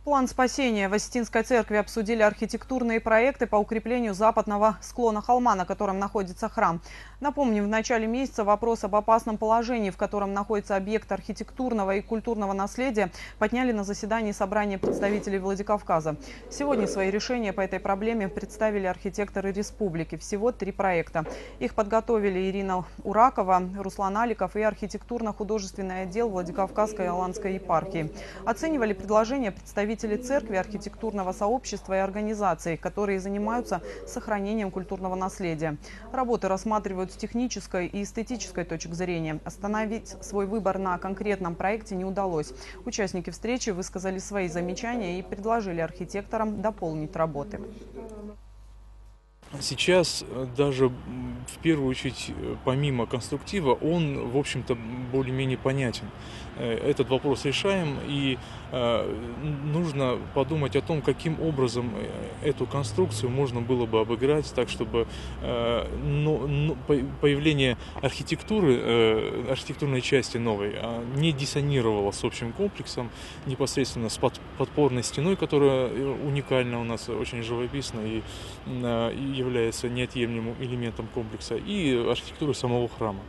План спасения. В Осетинской церкви обсудили архитектурные проекты по укреплению западного склона холма, на котором находится храм. Напомним, в начале месяца вопрос об опасном положении, в котором находится объект архитектурного и культурного наследия, подняли на заседании собрания представителей Владикавказа. Сегодня свои решения по этой проблеме представили архитекторы республики. Всего 3 проекта. Их подготовили Ирина Уракова, Руслан Аликов и архитектурно-художественный отдел Владикавказской Аланской епархии. Оценивали предложения представителей церкви, архитектурного сообщества и организаций, которые занимаются сохранением культурного наследия. Работы рассматривают с технической и эстетической точек зрения. Остановить свой выбор на конкретном проекте не удалось. Участники встречи высказали свои замечания и предложили архитекторам дополнить работы. Сейчас даже в первую очередь, помимо конструктива, он, в общем-то, более-менее понятен. Этот вопрос решаем, и нужно подумать о том, каким образом эту конструкцию можно было бы обыграть так, чтобы появление архитектуры, архитектурной части новой не диссонировало с общим комплексом, непосредственно с подпорной стеной, которая уникальна у нас, очень живописна и является неотъемлемым элементом комплекса, и архитектуры самого храма.